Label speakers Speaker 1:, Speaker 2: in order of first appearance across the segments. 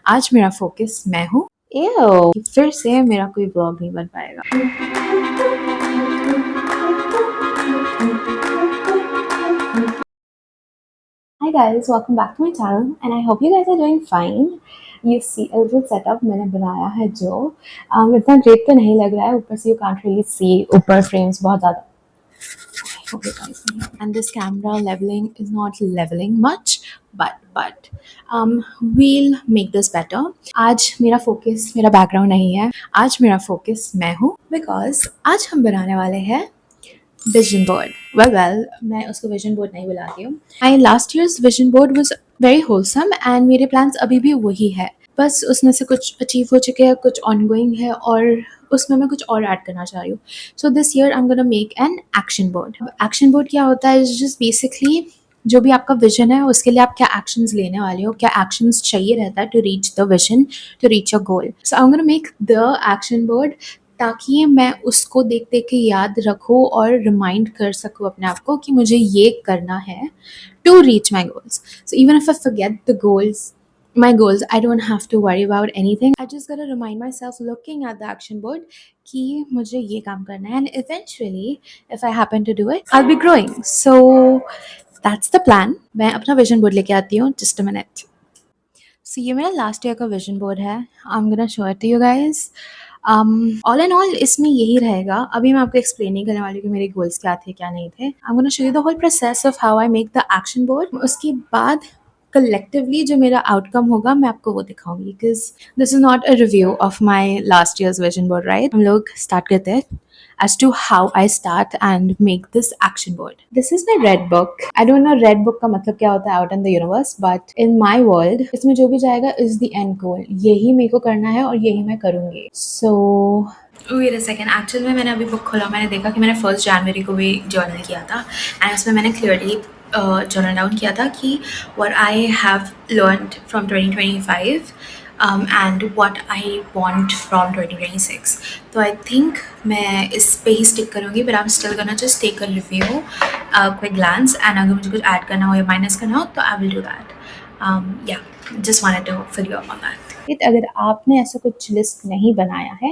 Speaker 1: आज मेरा फोकस मैं हूँ। एव फिर से मेरा कोई ब्लॉग नहीं बन पाएगा। Hi guys, welcome back to my channel and I hope you guys are doing fine. You see a little setup मैंने बनाया है जो इतना ग्रेट तो नहीं लग रहा है, ऊपर से you can't really see ऊपर frames बहुत ज़्यादा। Okay guys, and this camera leveling is not leveling much, but we'll make this better. आज मेरा focus मेरा background नहीं है, आज मेरा focus मैं हूँ because आज हम बनाने वाले हैं विजन बोर्ड। वेल मैं उसको विजन बोर्ड नहीं बुलाती हूँ। My last years vision board was very wholesome and मेरे प्लान्स अभी भी वही है, बस उसमें से कुछ अचीव हो चुके हैं, कुछ ऑनगोइंग है और उसमें मैं कुछ और ऐड करना चाह रही हूँ। So this year I am gonna make an action board. Action board क्या होता है? जस्ट बेसिकली जो भी आपका विजन है उसके लिए आप क्या एक्शंस लेने वाले हो, क्या एक्शंस चाहिए रहता है to reach the vision, to reach your goal. So I am gonna make the action board ताकि मैं उसको देख देख के याद रखूँ और रिमाइंड कर सकूँ अपने आप को कि मुझे ये करना है to reach my goals. So even if I forget the goals, my goals, I don't have to worry about anything. I just gotta remind myself looking at the action board कि मुझे ये काम करना है, and eventually if I happen to do it I'll be growing. So that's the plan. मैं अपना vision board लेके आती हूँ, just a minute. So ये मेरा लास्ट ईयर का विजन बोर्ड है। I'm gonna show it to you guys. All and all इसमें यही रहेगा। अभी मैं आपको एक्सप्लेन नहीं करने वाली कि मेरे गोल्स क्या थे क्या नहीं थे। I'm gonna show you the whole process of how I make the action board. उसके बाद कलेक्टिवली जो मेरा आउटकम होगा मैं आपको वो दिखाऊंगी, because this is not a review of my last years vision board, right. हम लोग स्टार्ट करते हैं as to how I start and make this action board. This is my red book. I don't know red book का मतलब क्या होता है out in the universe, but in my world इसमें जो भी जाएगा is the end goal. यही मेरे को करना है और यही मैं करूँगी. So wait a second. Actually में मैंने अभी बुक खोला, मैंने देखा कि मैंने 1 जनवरी को भी जर्नल किया था and उसमें मैंने clearly जर्नल डाउन किया था कि what I have learned from 2025 and what I want from 2026. तो I think मैं इस पे ही स्टिक करूँगी, but I'm still gonna just take a review, quick glance, and अगर मुझे कुछ ऐड करना हो या माइनस करना हो तो I will do that. Yeah, just wanted to fill you up on that. अगर आपने ऐसा कुछ लिस्ट नहीं बनाया है,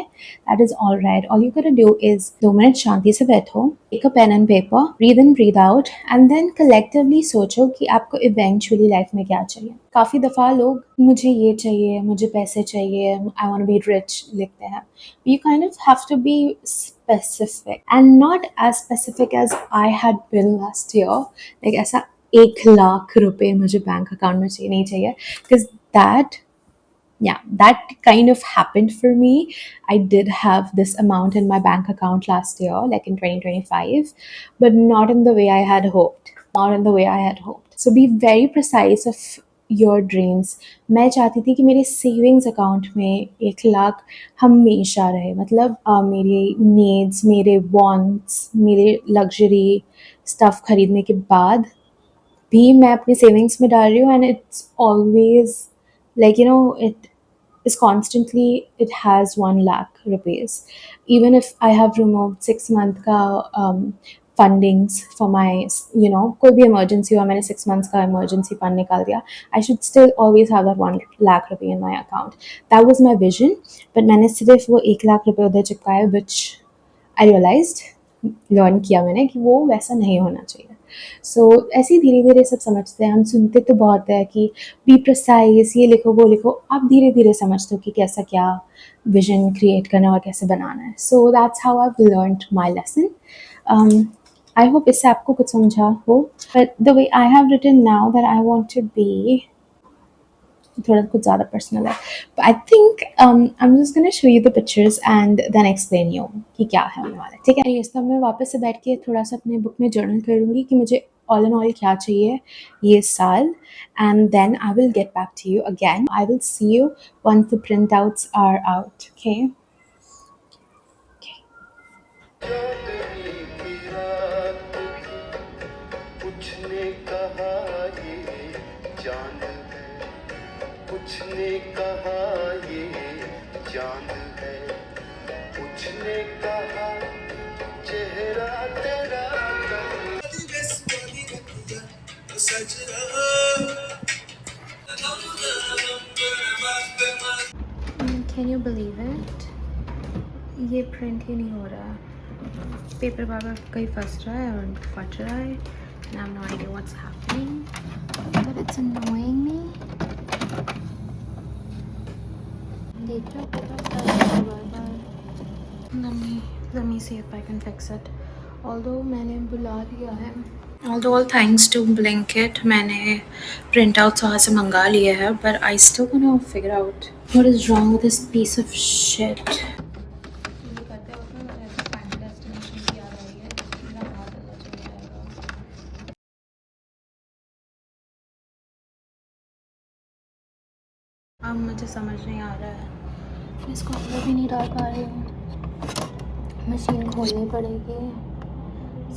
Speaker 1: that is all right. All you gotta do is 2 minute शांति से बैठो, take a pen and paper, breathe in, breathe out, and then collectively सोचो कि आपको eventually लाइफ में क्या चाहिए। काफ़ी दफ़ा लोग मुझे ये चाहिए, मुझे पैसे चाहिए, I want to be rich लिखते हैं। You kind of have to be specific and not as specific as I had been last year. Like ऐसा 1 लाख रुपए मुझे बैंक अकाउंट में चाहिए नहीं चाहिए, because that kind of happened for me. I did have this amount in my bank account last year, like in 2025, but not in the way I had hoped. So be very precise of your dreams. मैं चाहती थी कि मेरे savings account में 1 लाख हमेशा रहे, मतलब मेरे नीड्स, मेरे वॉन्ट्स, मेरे लग्जरी स्टफ खरीदने के बाद भी मैं अपनी सेविंग्स में डाल रही हूँ, and it's always like, you know, it is constantly, it has 1 lakh rupees. Even if I have removed 6 month का fundings for my, you know, कोई भी emergency हुआ, मैंने 6 months का emergency fund निकाल दिया, I should still always have that 1 lakh rupee in my account. That was my vision, but मैंने सिर्फ वो 1 लाख रुपए उधर चिपकाए, which I realized, लर्न किया मैंने कि वो वैसा नहीं होना चाहिए। सो ऐसे ही धीरे धीरे सब समझते हैं। हम सुनते तो बहुत है कि बी प्रिसाइज, ये लिखो वो लिखो, आप धीरे धीरे समझते हो कि कैसा क्या विजन क्रिएट करना है और कैसे बनाना है। So that's how I have learned my lesson. I hope इससे आपको कुछ समझा हो, but the way I have written now that I want to be, थोड़ा कुछ ज़्यादा पर्सनल है, I think I am just gonna show you the pictures and then explain you कि क्या है होने वाला है, ठीक है। ये सब मैं वापस से बैठ के थोड़ा सा अपने बुक में जर्नल करूँगी कि मुझे ऑल इन ऑल क्या चाहिए ये साल, and then I will get back to you again. I will see you once the print outs are out, okay.
Speaker 2: कुछ ने कहा ये जान है, कुछ ने कहा चेहरा तेरा सजना
Speaker 1: कैन यू बिलीव इट, ये प्रिंट ही नहीं हो रहा है, पेपर बार बार कहीं फंस रहा है और फट रहा है, and I have no idea what's happening, but it's annoying me. देख रहे हो पेपर फंस रहा है बार बार. Let me see if I can fix it. Although मैंने बुला लिया है. Although all thanks to Blinkit, मैंने printouts वहाँ से मंगा लिए हैं, but I still wanna figure out what is wrong with this piece of shit. ये करते वक्त ना मुझे ऐसा Final Destination की याद आ रही है, मेरा हाथ अंदर चला जाएगा. अब मुझे समझ नहीं आ रहा है, मैं इसको अंदर भी नहीं डाल पा रही हूँ. मशीन खोलनी पड़ेगी,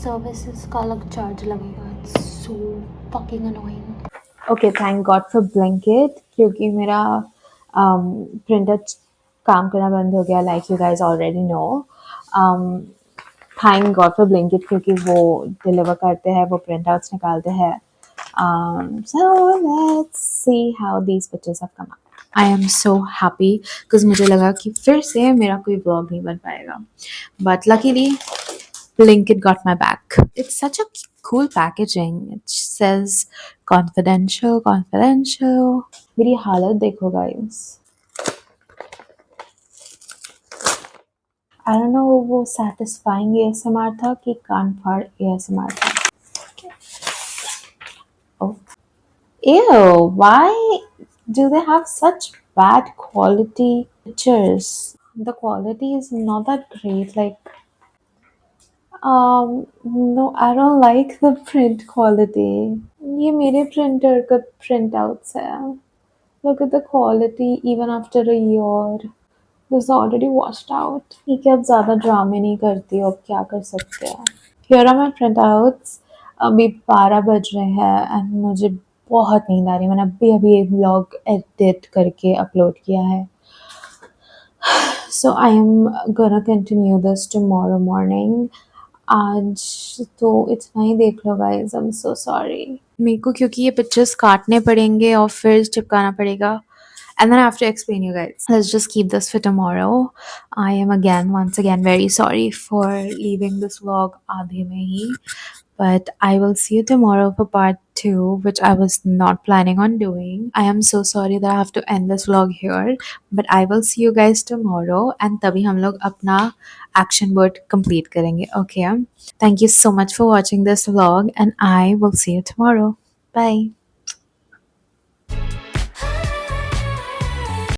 Speaker 1: सर्विसेज का अलग चार्ज लगेगा. It's so fucking annoying. Okay, thank God for Blinkit, क्योंकि मेरा प्रिंटर काम करना बंद हो गया, like you guys already know. Thank God for Blinkit, क्योंकि वो डिलीवर करते हैं, वो प्रिंट आउट्स निकालते हैं. So let's see how these pictures have come out. I am so happy because मुझे लगा कि फिर से मेरा कोई vlog नहीं बन पाएगा, but luckily Blinkit got my back. It's such a cool packaging. It says confidential, confidential. मेरी हालत देखो guys. I don't know वो satisfying ASMR था कि कान फाड़ ASMR था. Oh. Ew, why do they have such bad quality pictures? The quality is not that great. Like, no, I don't like the print quality. ये मेरे printer का printouts है. Look at the quality even after a year. This is already washed out. ठीक है, अब ज़्यादा ड्रामे नहीं करती हूँ, अब क्या कर सकते हैं. Here are my printouts. अभी 12 बज रहे हैं एंड मुझे बहुत नींद आ रही है. मैंने अभी एक व्लॉग एडिट करके अपलोड किया है. So I am gonna continue this tomorrow morning. आज तो इतना ही देख लो guys. I'm so sorry. मेरे को क्योंकि ये पिक्चर्स काटने पड़ेंगे और फिर चिपकाना पड़ेगा. And then I have to explain you guys. Let's just keep this for tomorrow. I am once again very sorry for leaving this vlog आधे में ही. But I will see you tomorrow for part 2, which I was not planning on doing. I am so sorry that I have to end this vlog here. But I will see you guys tomorrow. And तभी हम लोग अपना action word complete करेंगे. Okay? Thank you so much for watching this vlog. And I will see you tomorrow. Bye.